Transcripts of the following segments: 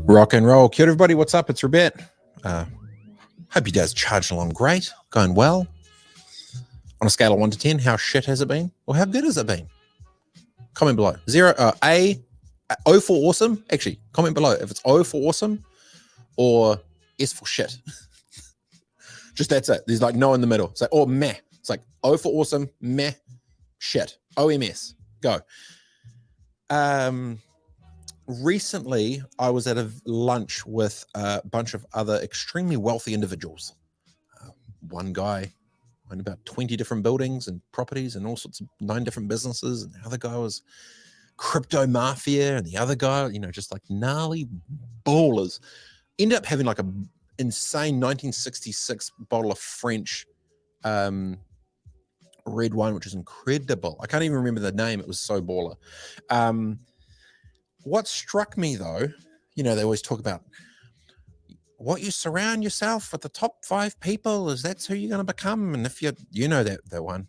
Rock and roll. Kia ora, everybody. What's up? It's Robett. Hope you guys charging along great. Going well. On a scale of 1 to 10, how shit has it been? Or how good has it been? Comment below. O for awesome. Actually, comment below if it's O for awesome or S for shit. Just that's it. There's like no in the middle. It's like, or meh. It's like O for awesome, meh, shit. OMS. Go. Recently, I was at a lunch with a bunch of other extremely wealthy individuals. One guy owned about 20 different buildings and properties and all sorts of 9 different businesses. And the other guy was crypto mafia. And the other guy, just like gnarly ballers. Ended up having like a insane 1966 bottle of French red wine, which is incredible. I can't even remember the name. It was so baller. What struck me though, they always talk about what you surround yourself with the top 5 people is that's who you're going to become. And if that one,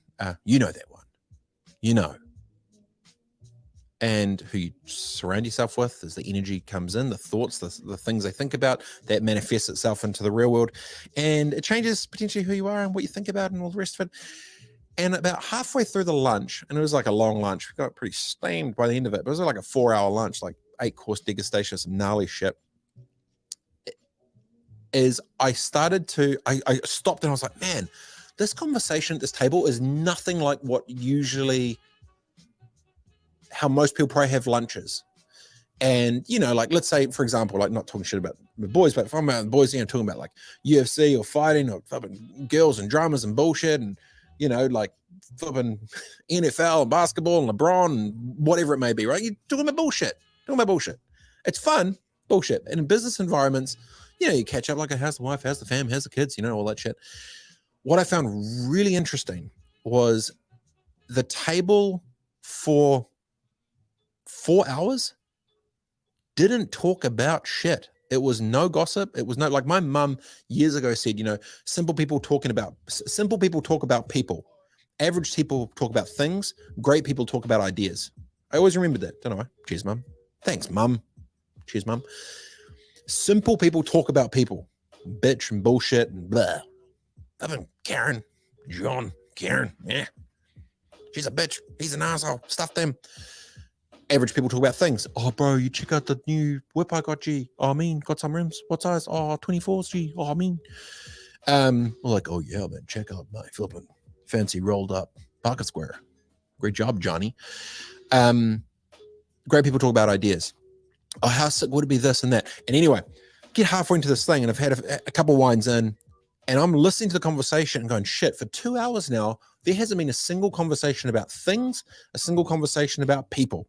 and who you surround yourself with as the energy comes in, the thoughts, the things they think about, that manifests itself into the real world. And it changes potentially who you are and what you think about and all the rest of it. And about halfway through the lunch, and it was like a long lunch, we got pretty steamed by the end of it, but it was like a 4-hour lunch, like 8-course degustation of some gnarly shit. I stopped and I was like, man, this conversation at this table is nothing like how most people probably have lunches. And, like, let's say, for example, like not talking shit about the boys, but if I'm out with the boys, talking about like UFC or fighting or fucking girls and dramas and bullshit and, like flipping NFL and basketball and LeBron and whatever it may be, right? You're talking about bullshit. It's fun, bullshit. And in business environments, you catch up like how's the wife, how's the fam, how's the kids, all that shit. What I found really interesting was the table for 4 hours didn't talk about shit. It was no gossip. It was no, like my mum years ago said, simple people talk about people. Average people talk about things. Great people talk about ideas. I always remembered that. Don't know why. Cheers, mum. Thanks, mum. Cheers, mum. Simple people talk about people. Bitch and bullshit and blah. Karen, John, Karen, yeah. She's a bitch. He's an asshole. Stuff them. Average people talk about things. Oh, bro, you check out the new whip I got, G. Oh, I mean, got some rims. What size? Oh, 24s, G. Oh, I mean. Like, oh, yeah, man, check out my flipping fancy rolled up pocket square. Great job, Johnny. Great people talk about ideas. Oh, how sick would it be this and that? And anyway, get halfway into this thing and I've had a couple wines in and I'm listening to the conversation and going, shit, for 2 hours now, there hasn't been a single conversation about things, a single conversation about people.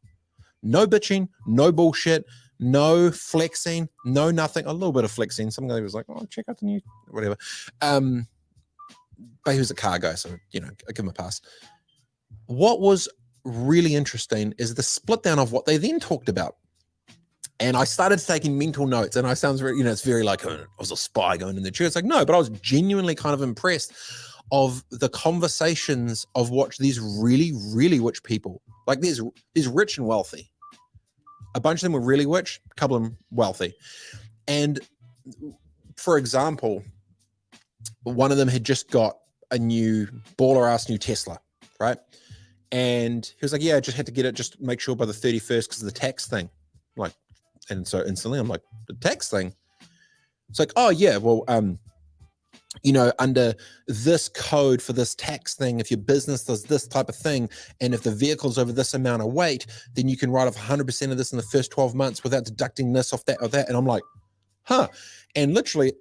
No bitching, no bullshit, no flexing, no nothing. A little bit of flexing. Some guy was like, oh, check out the new, whatever. But he was a car guy, so, I give him a pass. What was really interesting is the split down of what they then talked about. And I started taking mental notes, and I sounds very, it's very like, I was a spy going in the church. It's like, no, but I was genuinely kind of impressed of the conversations of what these really, really rich people, like there's rich and wealthy. A bunch of them were really rich, a couple of them wealthy. And for example, one of them had just got a new baller-ass new Tesla, right? And he was like, yeah, I just had to get it, just make sure by the 31st because of the tax thing. Like, and so instantly I'm like, the tax thing? It's like, oh yeah, well, under this code for this tax thing, if your business does this type of thing, and if the vehicle's over this amount of weight, then you can write off 100% of this in the first 12 months without deducting this off that or that. And I'm like, huh. And literally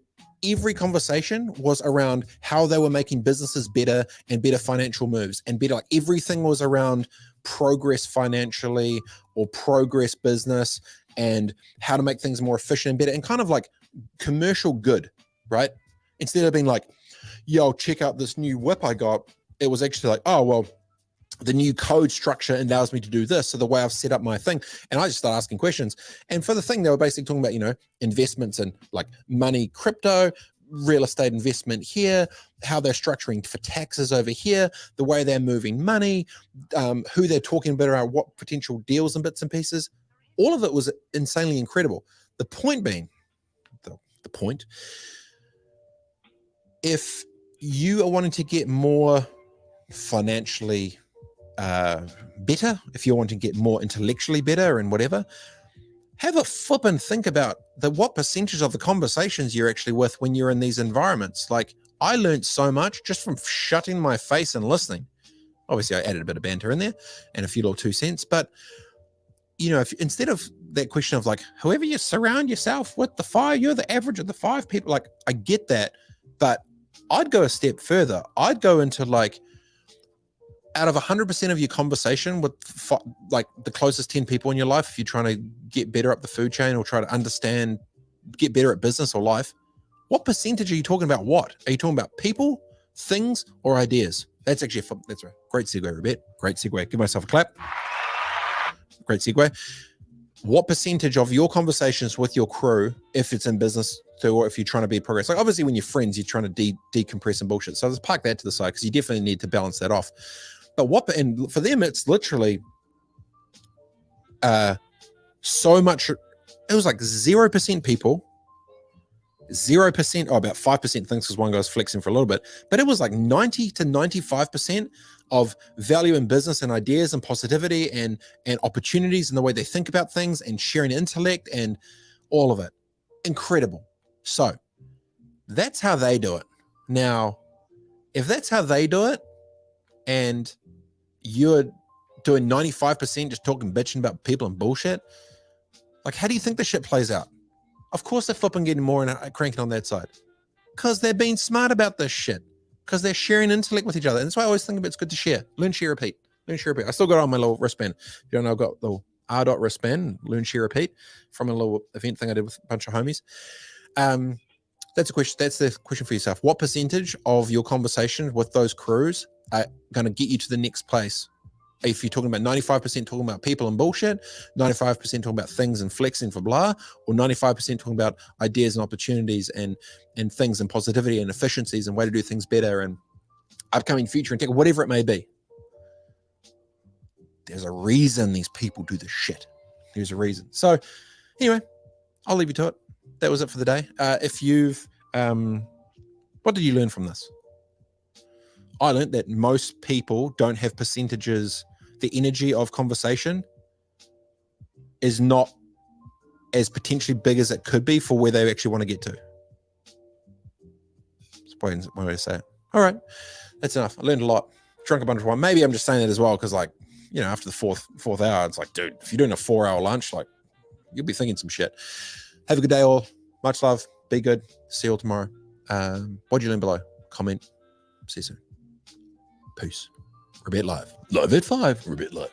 every conversation was around how they were making businesses better and better financial moves and better, like everything was around progress financially or progress business and how to make things more efficient and better and kind of like commercial good, right? Instead of being like, yo, check out this new whip I got, it was actually like, oh, well, the new code structure allows me to do this. So the way I've set up my thing, and I just started asking questions. And for the thing, they were basically talking about, investments in like money, crypto, real estate investment here, how they're structuring for taxes over here, the way they're moving money, who they're talking about, what potential deals and bits and pieces. All of it was insanely incredible. The point being, the point, if you are wanting to get more financially better, if you're wanting to get more intellectually better and whatever, have a flip and think about what percentage of the conversations you're actually with when you're in these environments. Like, I learned so much just from shutting my face and listening. Obviously, I added a bit of banter in there and a few little 2 cents, but if instead of that question of like, whoever you surround yourself with, the 5, you're the average of the 5 people. Like, I get that, but I'd go a step further. I'd go into like, out of 100% of your conversation with like the closest 10 people in your life, if you're trying to get better up the food chain or try to understand, get better at business or life, what percentage are you talking about? What are you talking about? People, things, or ideas? That's actually that's a great segue, Robett. Great segue. Give myself a clap. Great segue. What percentage of your conversations with your crew, if it's in business or if you're trying to be progress, like obviously when you're friends, you're trying to decompress and bullshit. So let's park that to the side because you definitely need to balance that off. But and for them, it's literally so much. It was like 0% people, 0%, about 5% things because one guy's flexing for a little bit, but it was like 90 to 95% of value in business and ideas and positivity and opportunities and the way they think about things and sharing intellect and all of it. Incredible. So that's how they do it. Now, if that's how they do it and you're doing 95% just talking bitching about people and bullshit, like, how do you think the shit plays out? Of course they're flipping, getting more and cranking on that side because they're being smart about this shit, because they're sharing intellect with each other. And that's why I always think it's good to share. Learn, share, repeat. Learn, share, repeat. I still got it on my little wristband. If you don't know, I've got the R. wristband, learn, share, repeat, from a little event thing I did with a bunch of homies. That's a question. That's the question for yourself. What percentage of your conversation with those crews are going to get you to the next place? If you're talking about 95% talking about people and bullshit, 95% talking about things and flexing for blah, or 95% talking about ideas and opportunities and things and positivity and efficiencies and way to do things better and upcoming future and tech, whatever it may be. There's a reason these people do this shit. There's a reason. So anyway, I'll leave you to it. That was it for the day. If you've, what did you learn from this? I learned that most people don't have percentages. The energy of conversation is not as potentially big as it could be for where they actually want to get to. That's probably one way to say it. All right. That's enough. I learned a lot. Drunk a bunch of wine. Maybe I'm just saying that as well because, like, after the fourth hour, it's like, dude, if you're doing a 4-hour lunch, like, you'll be thinking some shit. Have a good day, all. Much love. Be good. See you all tomorrow. What'd you learn below? Comment. See you soon. Peace. Robett Live. Live at 5. Robett Live.